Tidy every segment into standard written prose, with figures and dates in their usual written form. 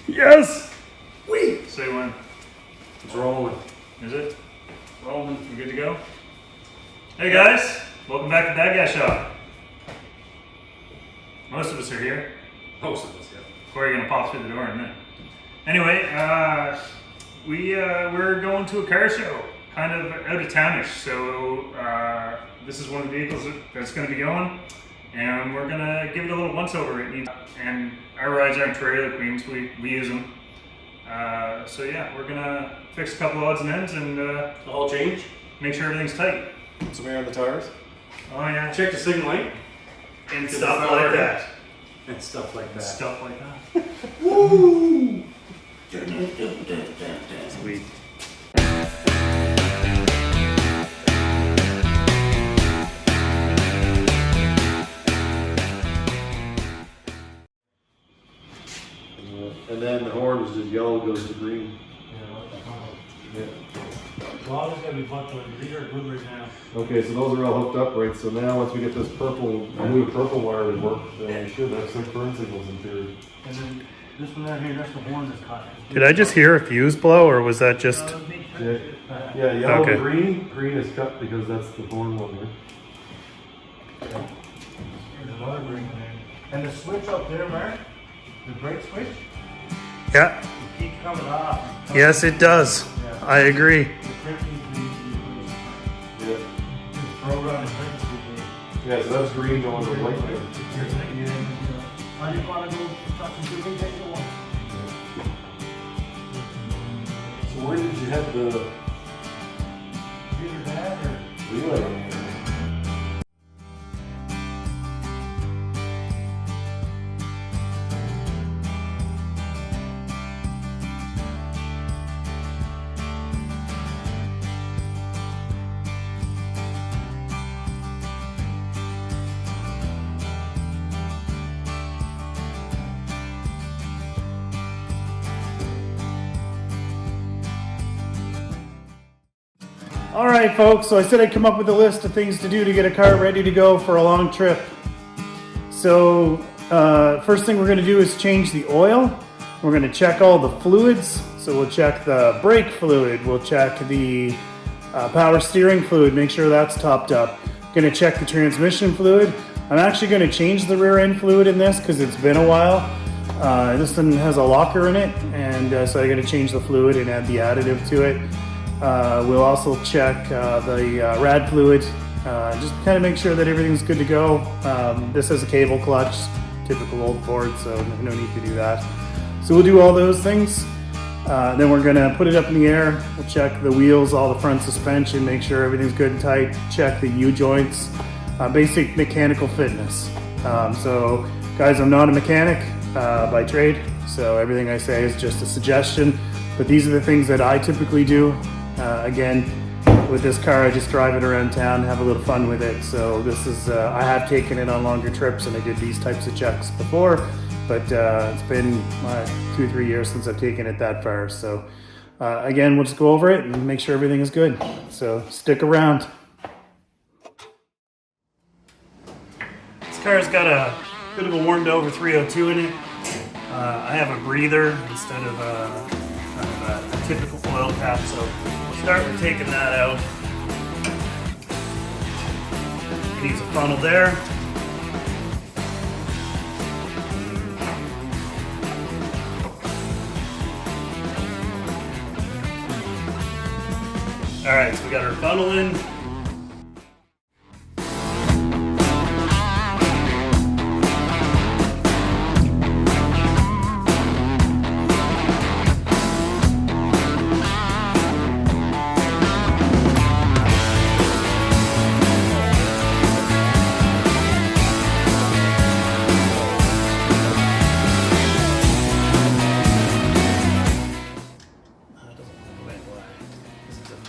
Yes! Wait! Say when. It's rolling. Is it? Rolling. You good to go? Hey guys! Welcome back to Bad Guy Shop. Most of us are here. Most of us, yeah. Corey gonna pop through the door in a minute. Anyway, we're going to a car show, kind of out of townish. So this is one of the vehicles that's going to be going, and we're gonna give it a little once over. And our rides aren't trailer queens; we use them. So yeah, we're gonna fix a couple odds and ends and All change. make sure everything's tight. Some air on the tires. Oh yeah, Check the signal light. and It's stuff not like working. that. And stuff like that. Stuff like that. Woo! Sweet. And then the horn is just yellow, goes to green. Yeah. Well, it's gonna be fucking, these are good right now. Okay, so those are all hooked up, right? So now once we get this purple, blue purple wire to work, then we should have some burn signals in theory. And then this one down here, that's the horn that's cut. Did I just hear a fuse blow, or was that just? Yeah, yeah, yellow Okay. to green. Green is cut because that's the horn one, right? There's another green there. And the switch up there, Mark, the brake switch, Yeah. it keeps coming off. Yes, it does. I agree. The brake needs to be replaced. Yeah. Just throw it on the brake switch. Yeah, so that's green going to white there. I just wanna go touch and see if we can get the one. So where did you have the Either that or. relay on here? All right, folks. So I said I'd come up with a list of things to do to get a car ready to go for a long trip. So first thing we're going to do is change the oil. We're going to check all the fluids. So we'll check the brake fluid. We'll check the power steering fluid. Make sure that's topped up. Going to check the transmission fluid. I'm actually going to change the rear end fluid in this because it's been a while. This one has a locker in it, and so I got to change the fluid and add the additive to it. We'll also check the rad fluid, just kind of make sure that everything's good to go. This has a cable clutch, typical old Ford, so no need to do that. So we'll do all those things. Then we're gonna put it up in the air. We'll check the wheels, all the front suspension, make sure everything's good and tight. Check the U-joints, basic mechanical fitness. So guys, I'm not a mechanic by trade, so everything I say is just a suggestion, but these are the things that I typically do. Again, with this car, I just drive it around town, have a little fun with it. So this is, I have taken it on longer trips and I did these types of checks before, but it's been 2 or 3 years since I've taken it that far. So again, we'll just go over it and make sure everything is good. So stick around. This car's got a bit of a warmed over 302 in it. I have a breather instead of a typical oil cap, so we'll start with taking that out. It needs a funnel there. Alright, so we got our funnel in.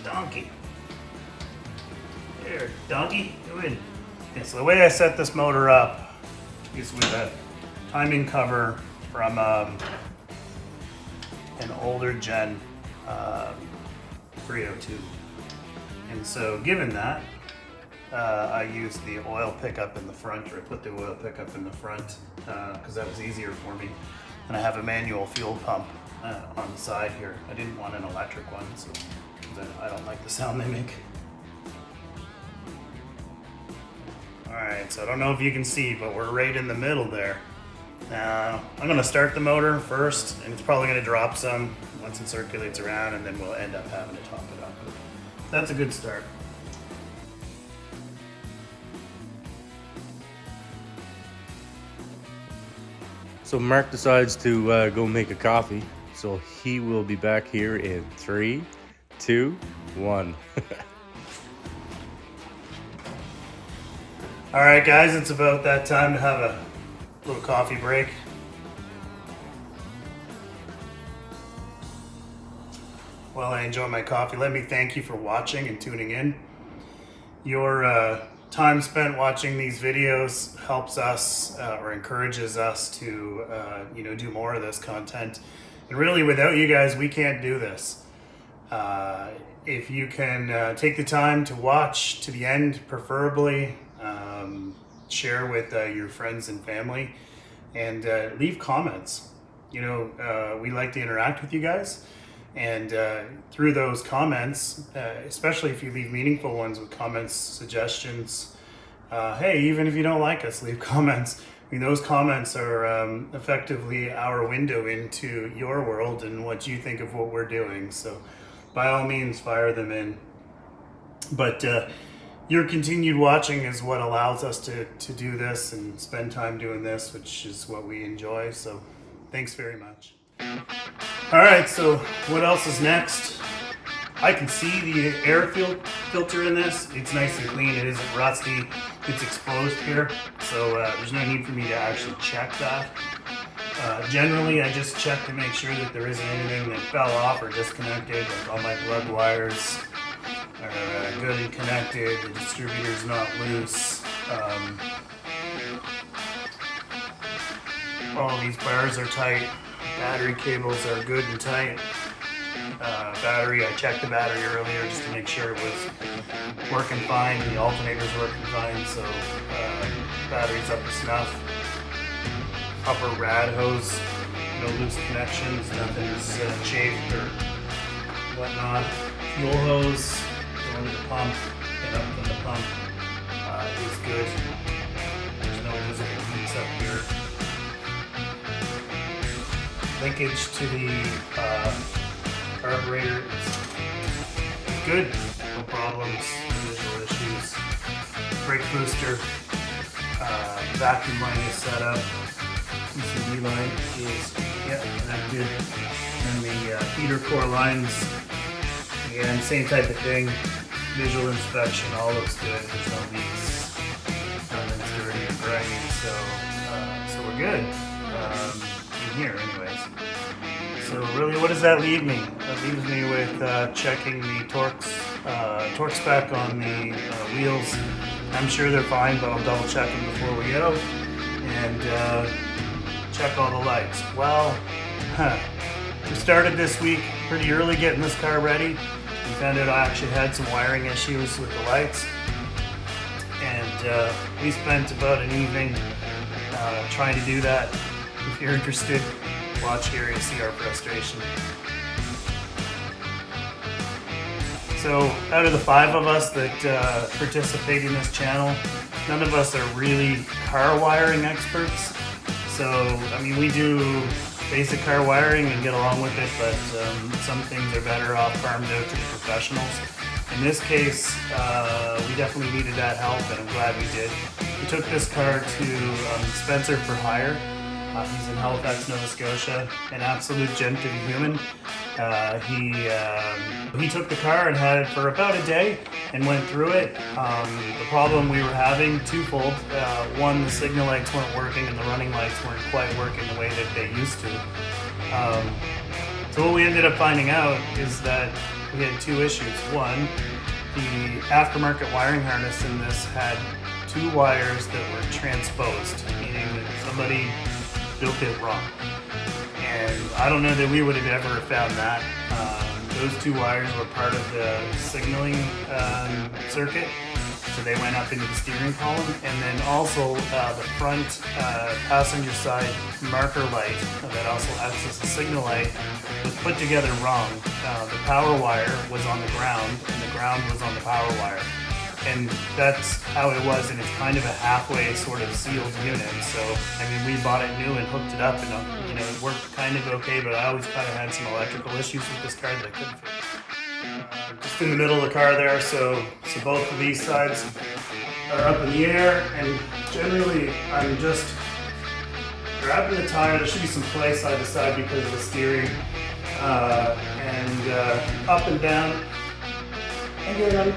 Donkey. There, donkey, go in. Okay, so the way I set this motor up is with a timing cover from an older gen 302. And so given that, I used the oil pickup in the front, or I put the oil pickup in the front because that was easier for me. and I have a manual fuel pump on the side here. I didn't want an electric one, so 'cause I don't like the sound they make. Alright, so I don't know if you can see, but we're right in the middle there. Now, I'm going to start the motor first, and it's probably going to drop some once it circulates around, and then we'll end up having to top it up. That's a good start. So Mark decides to go make a coffee. So he will be back here in 3, 2, 1. All right, guys, it's about that time to have a little coffee break. While I enjoy my coffee, let me thank you for watching and tuning in. Your time spent watching these videos helps us or encourages us to do more of this content. And really, without you guys, we can't do this. If you can take the time to watch to the end, preferably, share with your friends and family, and leave comments. We like to interact with you guys, and through those comments, especially if you leave meaningful ones with comments, suggestions, hey, even if you don't like us, leave comments. I mean, those comments are effectively our window into your world and what you think of what we're doing. So by all means, fire them in. But your continued watching is what allows us to do this and spend time doing this, which is what we enjoy. So thanks very much. All right, so what else is next? I can see the air filter in this. It's nice and clean. It isn't rusty. It's exposed here, so there's no need for me to actually check that. Generally, I just check to make sure that there isn't anything that fell off or disconnected. Like all my plug wires are good and connected. The distributor's not loose. All these wires are tight. Battery cables are good and tight. I checked the battery earlier just to make sure it was working fine. The alternator's working fine, so battery's up to snuff. Upper rad hose, no loose connections, nothing's chafed or whatnot. Fuel hose going to the pump and up from the pump is good. There's no visible leaks up here. Linkage to the carburetor is good, no problems, no visual issues. Brake booster, vacuum line is set up. PCB line is connected, and the heater core lines, again, same type of thing. Visual inspection, all looks good. There's no leaks, nothing's dirty or grimy, so we're good in here, anyways. So really, what does that leave me? That leaves me with checking the torque spec on the wheels. I'm sure they're fine, but I'll double check them before we go. And check all the lights. Well, we started this week pretty early getting this car ready. We found out I actually had some wiring issues with the lights. And we spent about an evening trying to do that. If you're interested, watch here, you'll see our frustration. So out of the 5 of us that participate in this channel, none of us are really car wiring experts. So, I mean, we do basic car wiring and get along with it, but some things are better off farmed out to the professionals. In this case, we definitely needed that help, and I'm glad we did. We took this car to Spencer for hire. He's in Halifax, Nova Scotia, an absolute gent of a human. He took the car and had it for about a day and went through it. The problem we were having, twofold. One, the signal lights weren't working and the running lights weren't quite working the way that they used to. So what we ended up finding out is that we had 2 issues. One, the aftermarket wiring harness in this had 2 wires that were transposed, meaning that somebody built it wrong. And I don't know that we would have ever found that. Those 2 wires were part of the signaling circuit. so they went up into the steering column. And then also the front passenger side marker light that also acts as a signal light was put together wrong. The power wire was on the ground and the ground was on the power wire. And that's how it was, and it's kind of a halfway sort of sealed unit. So, I mean, we bought it new and hooked it up, and you know, it worked kind of okay, but I always kind of had some electrical issues with this car that I couldn't fix. Just in the middle of the car there, so both of these sides are up in the air, and generally I'm just grabbing the tire. There should be some play side to side because of the steering, and up and down. And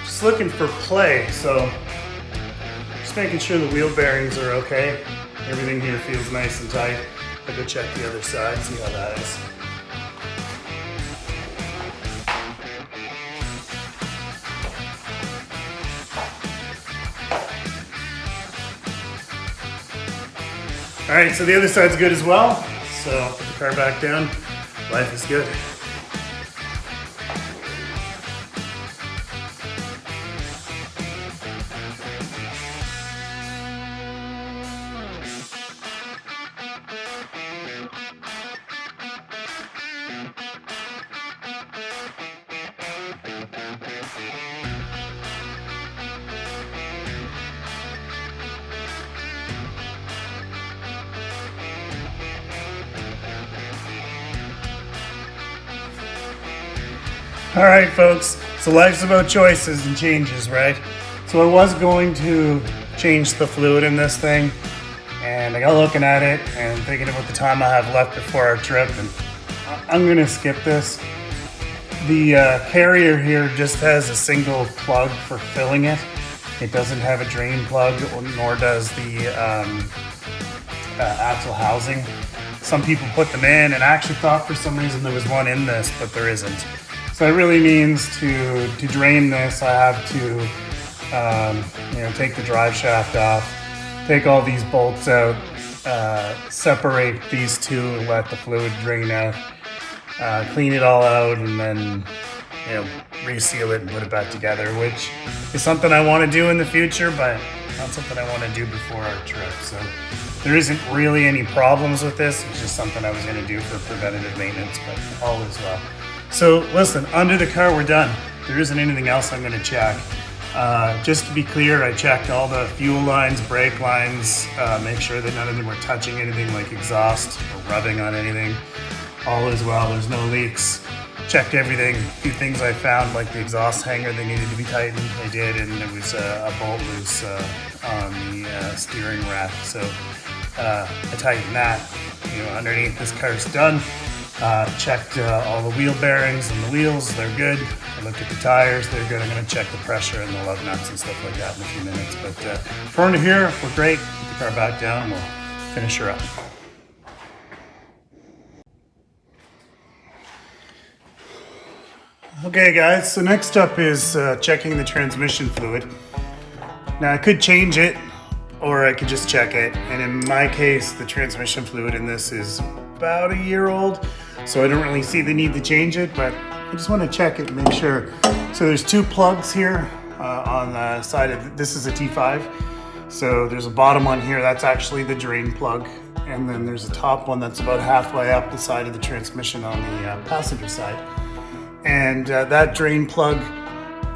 just looking for play, so just making sure the wheel bearings are okay. Everything here feels nice and tight. I'll go check the other side, see how that is. All right, so the other side's good as well. So I'll put the car back down. Life is good. All right, folks, so life's about choices and changes, right? So I was going to change the fluid in this thing, and I got looking at it and thinking about the time I have left before our trip, and I'm gonna skip this. The carrier here just has a single plug for filling it. It doesn't have a drain plug, nor does the axle housing. Some people put them in, and I actually thought for some reason there was one in this, but there isn't. So it really means to drain this, I have to take the drive shaft off, take all these bolts out, separate these two and let the fluid drain out, clean it all out, and then reseal it and put it back together, which is something I want to do in the future, but not something I want to do before our trip. So there isn't really any problems with this. It's just something I was going to do for preventative maintenance, but all is well. So listen, under the car we're done. There isn't anything else I'm going to check. Just to be clear, I checked all the fuel lines, brake lines, make sure that none of them were touching anything like exhaust or rubbing on anything. All is well, there's no leaks. Checked everything. A few things I found, like the exhaust hanger that needed to be tightened, I did, and there was a bolt loose on the steering rack. So I tightened that. Underneath, this car's done. Checked all the wheel bearings and the wheels, they're good. I looked at the tires, they're good. I'm going to check the pressure and the lug nuts and stuff like that in a few minutes. But for under here, we're great. Put the car back down, we'll finish her up. Okay guys, so next up is checking the transmission fluid. Now I could change it, or I could just check it. And in my case, the transmission fluid in this is about a year old, so I don't really see the need to change it, but I just want to check it and make sure. So there's two plugs here on the side of this is a T5. So there's a bottom one here, that's actually the drain plug. And then there's a top one that's about halfway up the side of the transmission on the passenger side. And that drain plug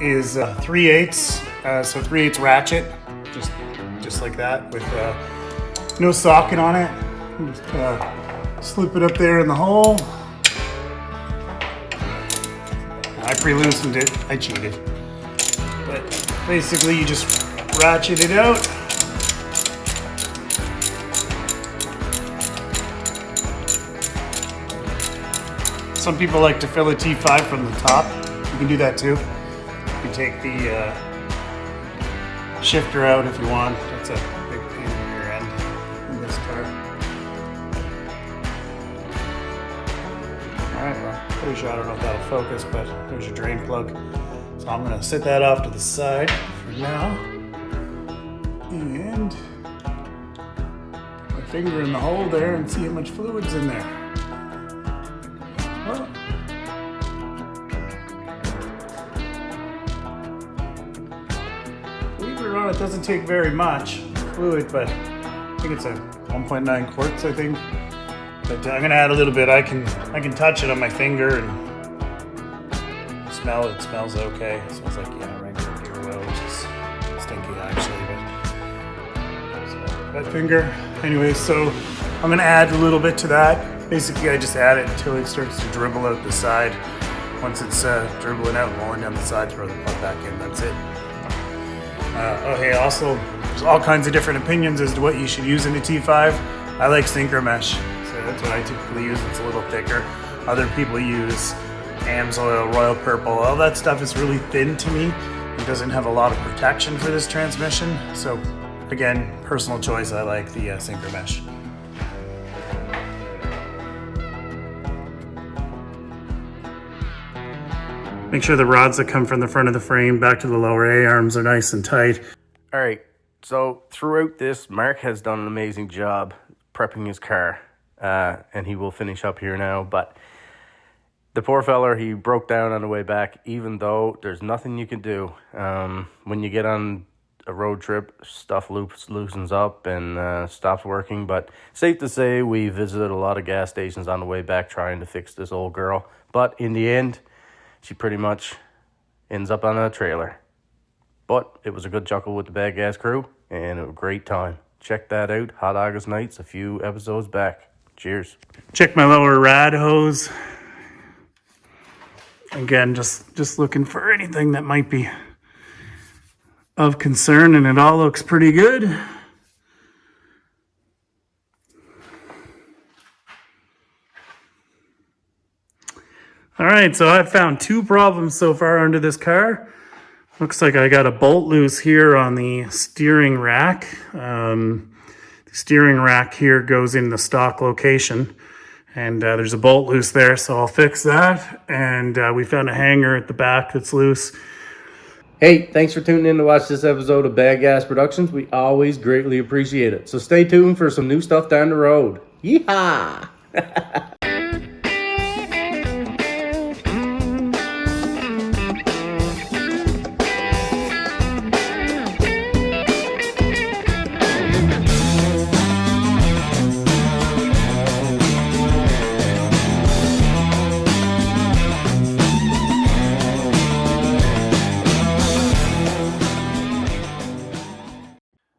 is 3/8, so 3/8 ratchet, just like that, with no socket on it. Just slip it up there in the hole. I pre-loosened it, I cheated. But basically you just ratchet it out. Some people like to fill a T5 from the top. You can do that too. You can take the shifter out if you want. That's a big pain in your end in this car. Alright, well, pretty sure I don't know if that'll focus, but there's your drain plug. So I'm going to set that off to the side for now. And my finger in the hole there and see how much fluid's in there. know, it doesn't take very much fluid, but I think it's a 1.9 quarts, I think. But I'm gonna add a little bit. I can touch it on my finger and smell it. It smells okay. It smells like, yeah, regular gear oil, which is stinky actually, but so, that finger. Anyway, so I'm gonna add a little bit to that. Basically, I just add it until it starts to dribble out the side. Once it's dribbling out, rolling down the side, throw the plug back in. That's it. Okay, also, there's all kinds of different opinions as to what you should use in a T5. I like Synchro Mesh, so that's what I typically use. It's a little thicker. Other people use AMSOIL, Royal Purple. All that stuff is really thin to me. It doesn't have a lot of protection for this transmission. So, again, personal choice. I like the Synchro Mesh. Make sure the rods that come from the front of the frame back to the lower A-arms are nice and tight. All right, so throughout this, Mark has done an amazing job prepping his car, and he will finish up here now, but the poor feller, he broke down on the way back, even though there's nothing you can do. When you get on a road trip, stuff loosens up and stops working, but safe to say we visited a lot of gas stations on the way back trying to fix this old girl, but in the end, she pretty much ends up on a trailer. But it was a good chuckle with the Bad Gas crew, and a great time. Check that out, Hot August Nights, a few episodes back. Cheers. Check my lower rad hose. Again, just looking for anything that might be of concern, and it all looks pretty good. All right, so I've found two problems so far under this car. Looks like I got a bolt loose here on the steering rack. The steering rack here goes in the stock location, and there's a bolt loose there, so I'll fix that. And we found a hanger at the back that's loose. Hey, thanks for tuning in to watch this episode of Bad Gas Productions. We always greatly appreciate it. So stay tuned for some new stuff down the road. Yeehaw!